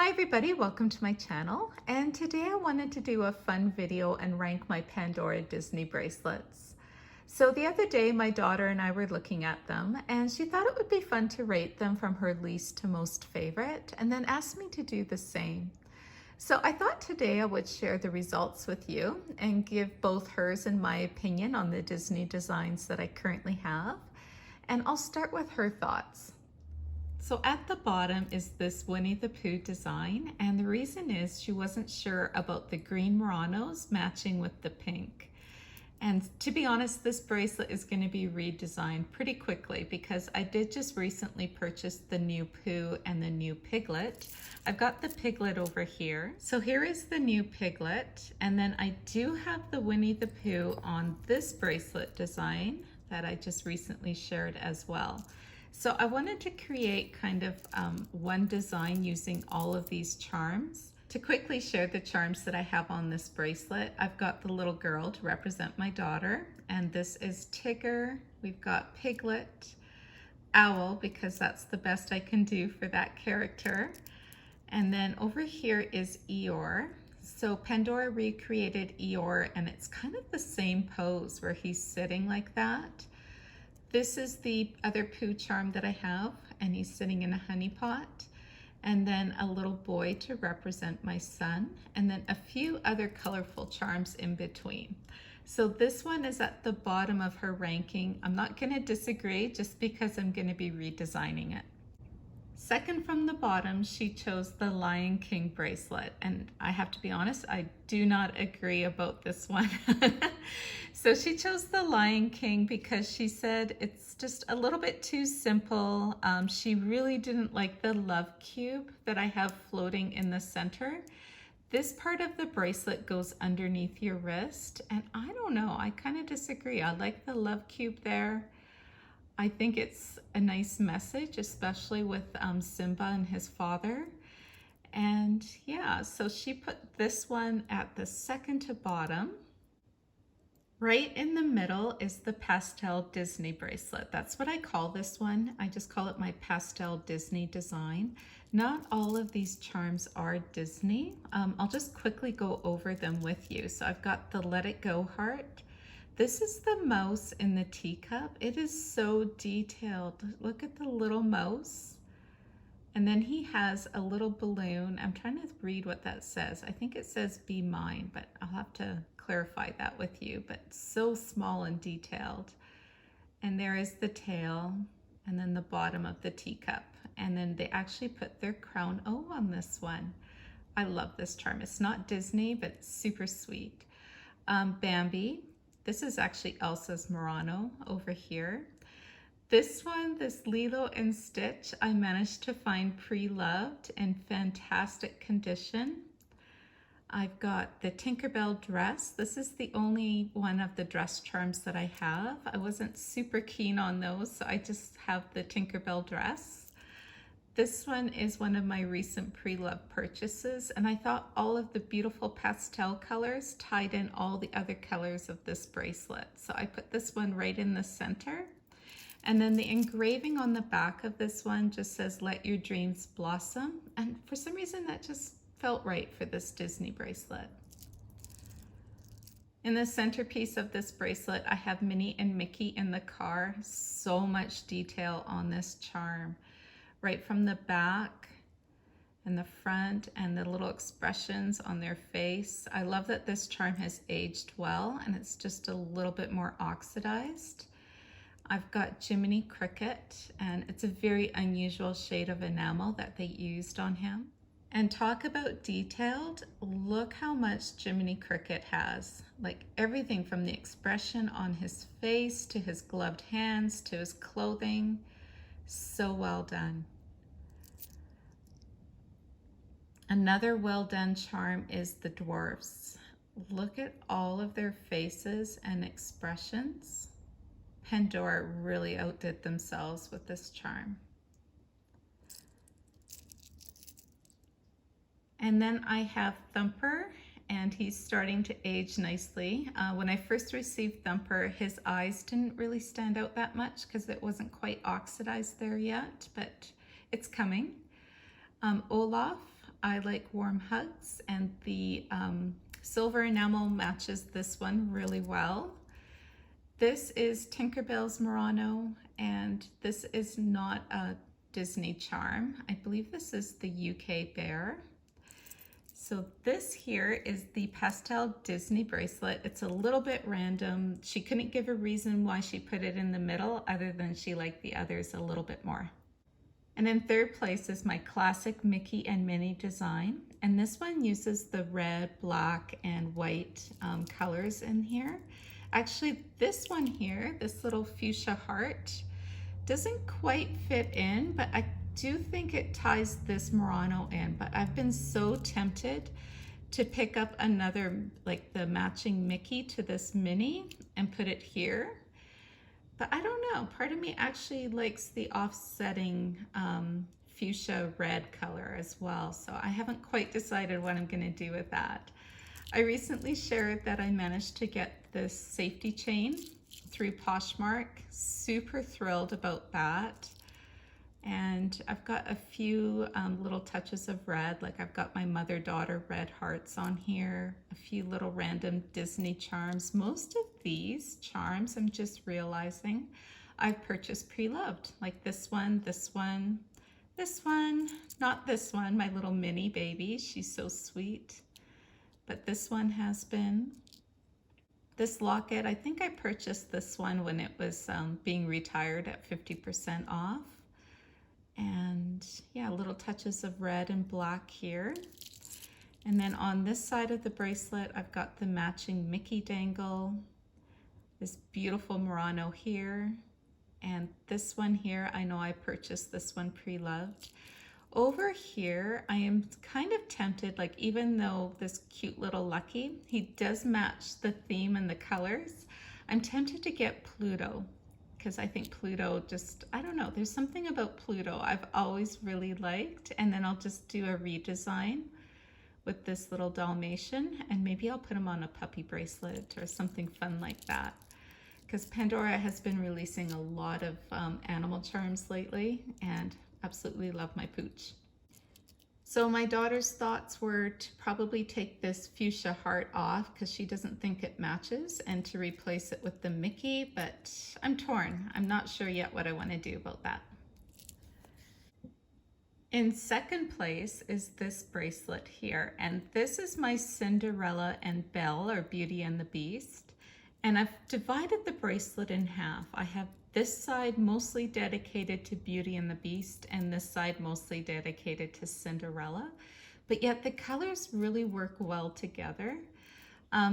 Hi everybody, welcome to my channel, and today I wanted to do a fun video and rank my Pandora Disney bracelets. So the other day my daughter and I were looking at them and she thought it would be fun to rate them from her least to most favorite and then asked me to do the same. So I thought today I would share the results with you and give both hers and my opinion on the Disney designs that I currently have, and I'll start with her thoughts. So at the bottom is this Winnie the Pooh design, and the reason is she wasn't sure about the green Muranos matching with the pink. And to be honest, this bracelet is going to be redesigned pretty quickly because I did just recently purchase the new Pooh and the new Piglet. I've got the Piglet over here. So here is the new Piglet, and then I do have the Winnie the Pooh on this bracelet design that I just recently shared as well. So I wanted to create kind of one design using all of these charms. To quickly share the charms that I have on this bracelet, I've got the little girl to represent my daughter, and this is Tigger. We've got Piglet, Owl, because that's the best I can do for that character. And then over here is Eeyore. So Pandora recreated Eeyore, and it's kind of the same pose where he's sitting like that. This is the other Pooh charm that I have, and he's sitting in a honey pot. And then a little boy to represent my son, and then a few other colorful charms in between. So this one is at the bottom of her ranking. I'm not going to disagree just because I'm going to be redesigning it. Second from the bottom, she chose the Lion King bracelet, and I have to be honest, I do not agree about this one. So she chose the Lion King because she said it's just a little bit too simple. She really didn't like the love cube that I have floating in the center. This part of the bracelet goes underneath your wrist, and I don't know, I kind of disagree. I like the love cube there. I think it's a nice message, especially with Simba and his father. And yeah, so she put this one at the second to bottom. Right in the middle is the Pastel Disney bracelet. That's what I call this one. I just call it my Pastel Disney design. Not all of these charms are Disney. I'll just quickly go over them with you. So I've got the Let It Go heart. This is the mouse in the teacup. It is so detailed. Look at the little mouse. And then he has a little balloon. I'm trying to read what that says. I think it says "Be Mine," but I'll have to clarify that with you. But so small and detailed. And there is the tail, and then the bottom of the teacup. And then they actually put their crown O on this one. I love this charm. It's not Disney, but it's super sweet. Bambi. This is actually Elsa's Murano over here. This one, this Lilo and Stitch, I managed to find pre-loved in fantastic condition. I've got the Tinkerbell dress. This is the only one of the dress charms that I have. I wasn't super keen on those, so I just have the Tinkerbell dress. This one is one of my recent pre-loved purchases, and I thought all of the beautiful pastel colors tied in all the other colors of this bracelet. So I put this one right in the center. And then the engraving on the back of this one just says, "Let your dreams blossom." And for some reason that just felt right for this Disney bracelet. In the centerpiece of this bracelet, I have Minnie and Mickey in the car. So much detail on this charm. Right from the back and the front and the little expressions on their face. I love that this charm has aged well and it's just a little bit more oxidized. I've got Jiminy Cricket, and it's a very unusual shade of enamel that they used on him. And talk about detailed, look how much Jiminy Cricket has. Like everything from the expression on his face to his gloved hands to his clothing. So well done. Another well done charm is the dwarfs. Look at all of their faces and expressions. Pandora really outdid themselves with this charm. And then I have Thumper, and he's starting to age nicely. When I first received Thumper, his eyes didn't really stand out that much because it wasn't quite oxidized there yet, but it's coming. Olaf, I like warm hugs, and the silver enamel matches this one really well. This is Tinkerbell's Murano, and this is not a Disney charm. I believe this is the UK bear. So this here is the Pastel Disney bracelet. It's a little bit random. She couldn't give a reason why she put it in the middle other than she liked the others a little bit more. And in third place is my classic Mickey and Minnie design. And this one uses the red, black, and white colors in here. Actually, this one here, this little fuchsia heart, doesn't quite fit in, but I do think it ties this Murano in. But I've been so tempted to pick up another, like the matching Mickey to this Minnie and put it here. But I don't know, part of me actually likes the offsetting fuchsia red color as well. So I haven't quite decided what I'm gonna do with that. I recently shared that I managed to get this safety chain through Poshmark. Super thrilled about that. And I've got a few little touches of red, like I've got my mother-daughter red hearts on here, a few little random Disney charms. Most of these charms, I'm just realizing, I've purchased pre-loved, like this one, this one, this one, not this one, my little Minnie baby, she's so sweet. But this one has been. This locket, I think I purchased this one when it was being retired at 50% off. And yeah, little touches of red and black here. And then on this side of the bracelet, I've got the matching Mickey dangle, this beautiful Murano here, and this one here, I know I purchased this one pre-loved. Over here, I am kind of tempted, like even though this cute little Lucky, he does match the theme and the colors, I'm tempted to get Pluto, because I think Pluto just, I don't know, there's something about Pluto I've always really liked, and then I'll just do a redesign with this little Dalmatian, and maybe I'll put him on a puppy bracelet or something fun like that. Because Pandora has been releasing a lot of animal charms lately, and absolutely love my pooch. So my daughter's thoughts were to probably take this fuchsia heart off because she doesn't think it matches, and to replace it with the Mickey, but I'm torn. I'm not sure yet what I want to do about that. In second place is this bracelet here, and this is my Cinderella and Belle, or Beauty and the Beast. And I've divided the bracelet in half. I have this side mostly dedicated to Beauty and the Beast, and this side mostly dedicated to Cinderella. But yet the colors really work well together.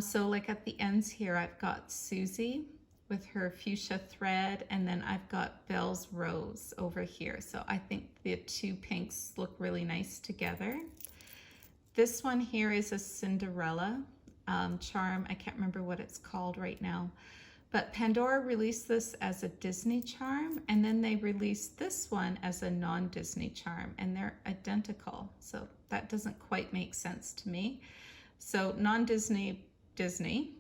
So like at the ends here, I've got Susie with her fuchsia thread, and then I've got Belle's rose over here. So I think the two pinks look really nice together. This one here is a Cinderella charm. I can't remember what it's called right now, but Pandora released this as a Disney charm, and then they released this one as a non-Disney charm, and they're identical. So that doesn't quite make sense to me. So non-Disney, Disney.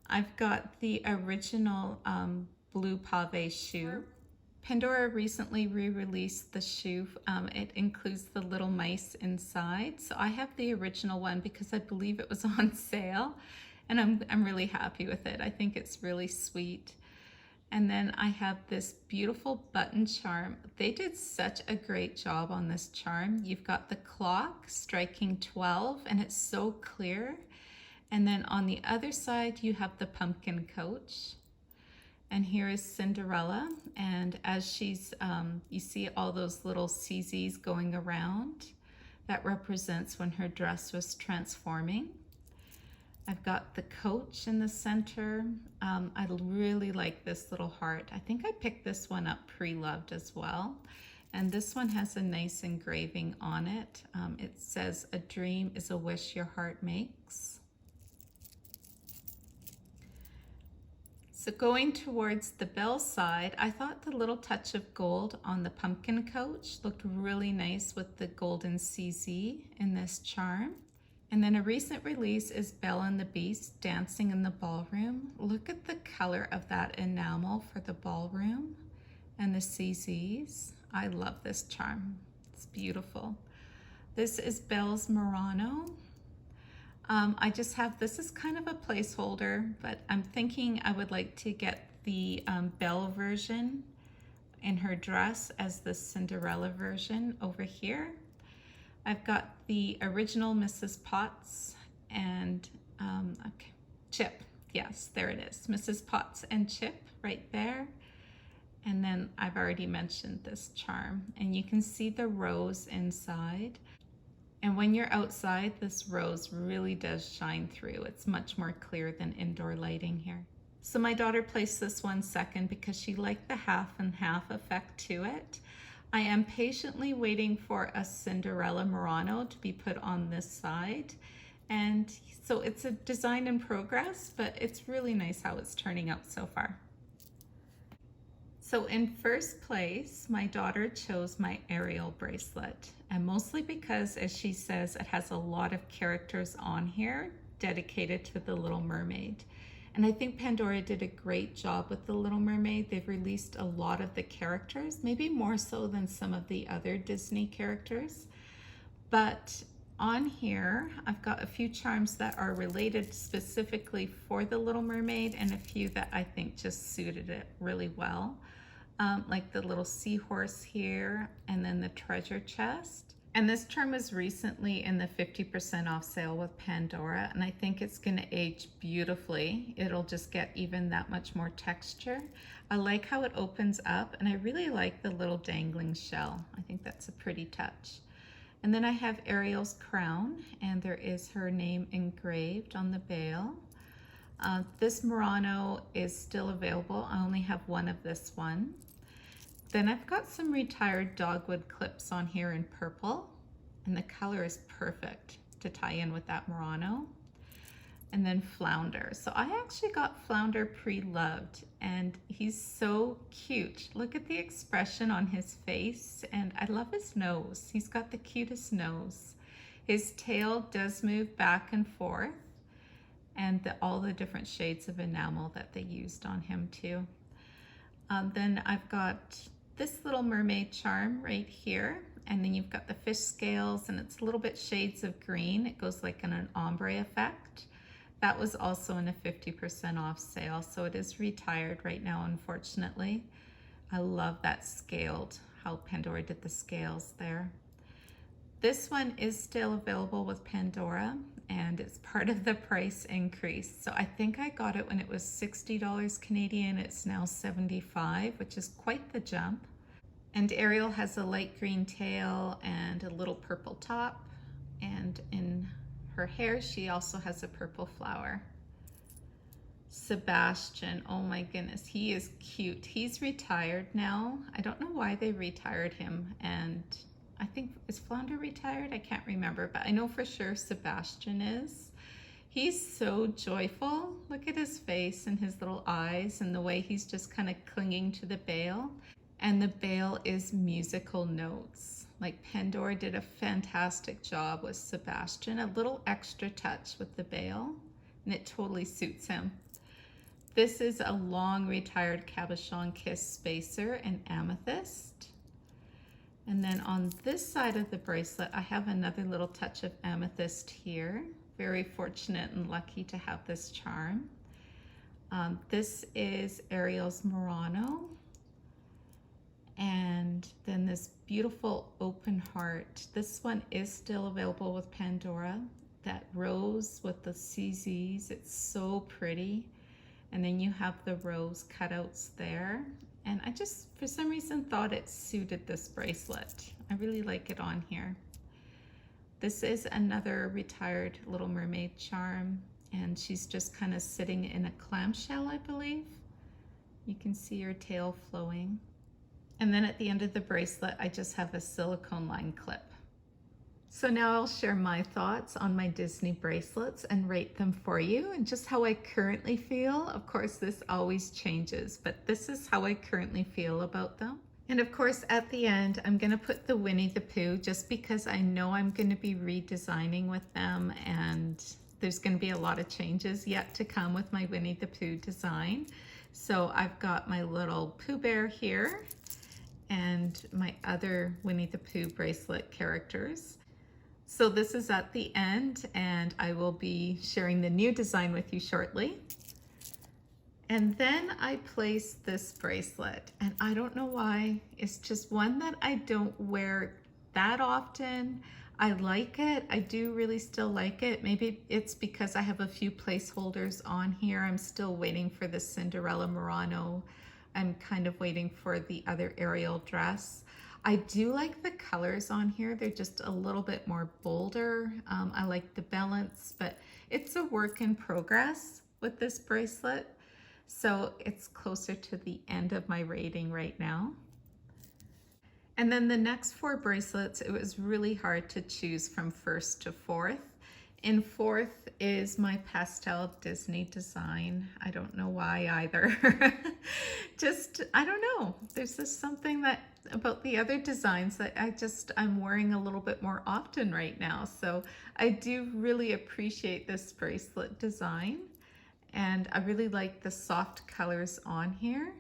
I've got the original blue pave shoe. Pandora recently re-released the shoe. It includes the little mice inside. So I have the original one because I believe it was on sale, and I'm really happy with it. I think it's really sweet. And then I have this beautiful button charm. They did such a great job on this charm. You've got the clock striking 12, and it's so clear. And then on the other side, you have the pumpkin coach. And here is Cinderella, and as she's, you see all those little CZs going around. That represents when her dress was transforming. I've got the coach in the center. I really like this little heart. I think I picked this one up pre-loved as well. And this one has a nice engraving on it. It says, "A dream is a wish your heart makes." So going towards the Belle side, I thought the little touch of gold on the pumpkin coach looked really nice with the golden CZ in this charm. And then a recent release is Belle and the Beast dancing in the ballroom. Look at the color of that enamel for the ballroom and the CZs. I love this charm. It's beautiful. This is Belle's Murano. I just have, this is kind of a placeholder, but I'm thinking I would like to get the Belle version in her dress as the Cinderella version over here. I've got the original Mrs. Potts and okay, Chip. Yes, there it is. Mrs. Potts and Chip right there. And then I've already mentioned this charm, and you can see the rose inside. And when you're outside, this rose really does shine through. It's much more clear than indoor lighting here. So my daughter placed this one second because she liked the half and half effect to it. I am patiently waiting for a Cinderella Murano to be put on this side. And so it's a design in progress, but it's really nice how it's turning out so far. So in first place, my daughter chose my Ariel bracelet, and mostly because, as she says, it has a lot of characters on here dedicated to the Little Mermaid. And I think Pandora did a great job with the Little Mermaid. They've released a lot of the characters, maybe more so than some of the other Disney characters. But on here, I've got a few charms that are related specifically for the Little Mermaid and a few that I think just suited it really well. Like the little seahorse here, and then the treasure chest. And this charm was recently in the 50% off sale with Pandora, and I think it's gonna age beautifully. It'll just get even that much more texture. I like how it opens up, and I really like the little dangling shell. I think that's a pretty touch. And then I have Ariel's crown, and there is her name engraved on the bail. This Murano is still available. I only have one of this one. Then I've got some retired dogwood clips on here in purple, and the color is perfect to tie in with that Murano. And then Flounder. So I actually got Flounder pre-loved, and he's so cute. Look at the expression on his face, and I love his nose. He's got the cutest nose. His tail does move back and forth, and all the different shades of enamel that they used on him too. Then I've got this Little Mermaid charm right here, and then you've got the fish scales, and it's a little bit shades of green. It goes like in an ombre effect. That was also in a 50% off sale, so it is retired right now, unfortunately. I love that scaled, how Pandora did the scales there. This one is still available with Pandora, and it's part of the price increase. So I think I got it when it was $60 Canadian. It's now $75, which is quite the jump. And Ariel has a light green tail and a little purple top. And in her hair, she also has a purple flower. Sebastian, oh my goodness, he is cute. He's retired now. I don't know why they retired him, and I think, is Flounder retired? I can't remember, but I know for sure Sebastian is. He's so joyful. Look at his face and his little eyes and the way he's just kind of clinging to the bail. And the bail is musical notes. Like Pandora did a fantastic job with Sebastian, a little extra touch with the bail, and it totally suits him. This is a long retired cabochon kiss spacer in amethyst. And then on this side of the bracelet, I have another little touch of amethyst here. Very fortunate and lucky to have this charm. This is Ariel's Murano. And then this beautiful open heart. This one is still available with Pandora. That rose with the CZs, it's so pretty. And then you have the rose cutouts there. And I just, for some reason, thought it suited this bracelet. I really like it on here. This is another retired Little Mermaid charm, and she's just kind of sitting in a clamshell, I believe. You can see her tail flowing. And then at the end of the bracelet, I just have a silicone line clip. So now I'll share my thoughts on my Disney bracelets and rate them for you, and just how I currently feel. Of course, this always changes, but this is how I currently feel about them. And of course, at the end, I'm gonna put the Winnie the Pooh, just because I know I'm gonna be redesigning with them, and there's gonna be a lot of changes yet to come with my Winnie the Pooh design. So I've got my little Pooh Bear here, and my other Winnie the Pooh bracelet characters. So this is at the end, and I will be sharing the new design with you shortly. And then I placed this bracelet, and I don't know why. It's just one that I don't wear that often. I like it. I do really still like it. Maybe it's because I have a few placeholders on here. I'm still waiting for the Cinderella Murano. I'm kind of waiting for the other Ariel dress. I do like the colors on here. They're just a little bit more bolder. I like the balance, but it's a work in progress with this bracelet. So it's closer to the end of my rating right now. And then the next 4 bracelets, it was really hard to choose from first to fourth. In fourth is my Pastel Disney design. I don't know why either. I don't know. There's just something about the other designs that I'm wearing a little bit more often right now. So I do really appreciate this bracelet design. And I really like the soft colors on here.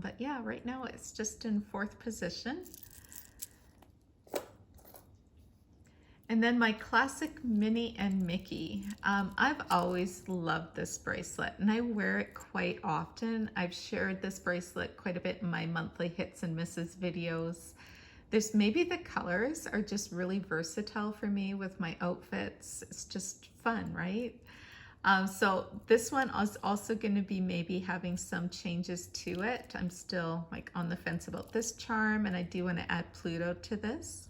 But yeah, right now it's just in 4th position. And then my classic Minnie and Mickey. I've always loved this bracelet and I wear it quite often. I've shared this bracelet quite a bit in my monthly hits and misses videos. Maybe the colors are just really versatile for me with my outfits. It's just fun, right? So this one is also going to be maybe having some changes to it. I'm still like on the fence about this charm, and I do want to add Pluto to this.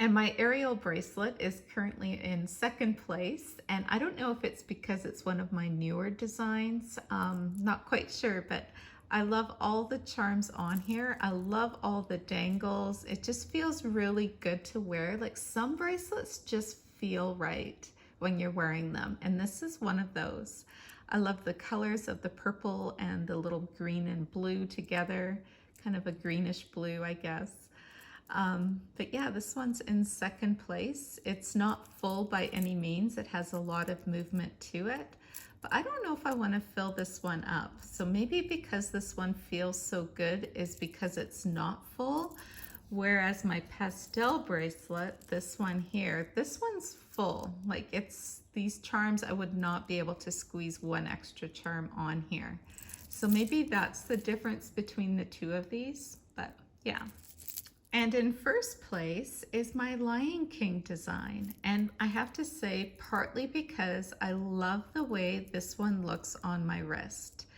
And my Ariel bracelet is currently in 2nd place, and I don't know if it's because it's one of my newer designs. Not quite sure, but I love all the charms on here. I love all the dangles. It just feels really good to wear. Like, some bracelets just feel right when you're wearing them, and this is one of those. I love the colors of the purple and the little green and blue together, kind of a greenish blue, I guess. But yeah, this one's in 2nd place. It's not full by any means. It has a lot of movement to it, but I don't know if I want to fill this one up. So maybe because this one feels so good is because it's not full. Whereas my pastel bracelet, this one here, this one's full. Like, these charms, I would not be able to squeeze one extra charm on here. So maybe that's the difference between the two of these, but yeah. And in 1st place is my Lion King design. And I have to say, partly because I love the way this one looks on my wrist.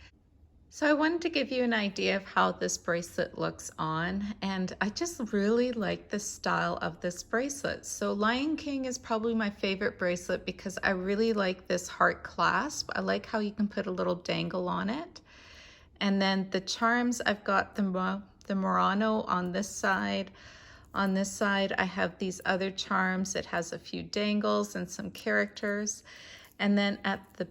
So I wanted to give you an idea of how this bracelet looks on, and I just really like the style of this bracelet. So Lion King is probably my favorite bracelet because I really like this heart clasp. I like how you can put a little dangle on it. And then the charms, I've got the Murano on this side. On this side, I have these other charms. It has a few dangles and some characters. And then at the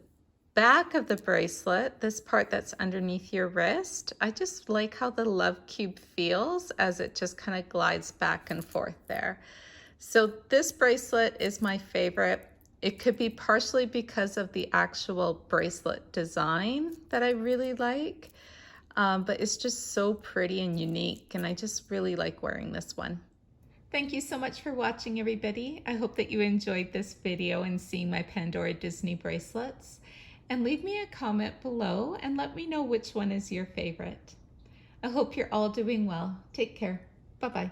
back of the bracelet, this part that's underneath your wrist, I just like how the love cube feels as it just kind of glides back and forth there. So this bracelet is my favorite. It could be partially because of the actual bracelet design that I really like. But it's just so pretty and unique, and I just really like wearing this one. Thank you so much for watching, everybody. I hope that you enjoyed this video and seeing my Pandora Disney bracelets. And leave me a comment below and let me know which one is your favorite. I hope you're all doing well. Take care. Bye-bye.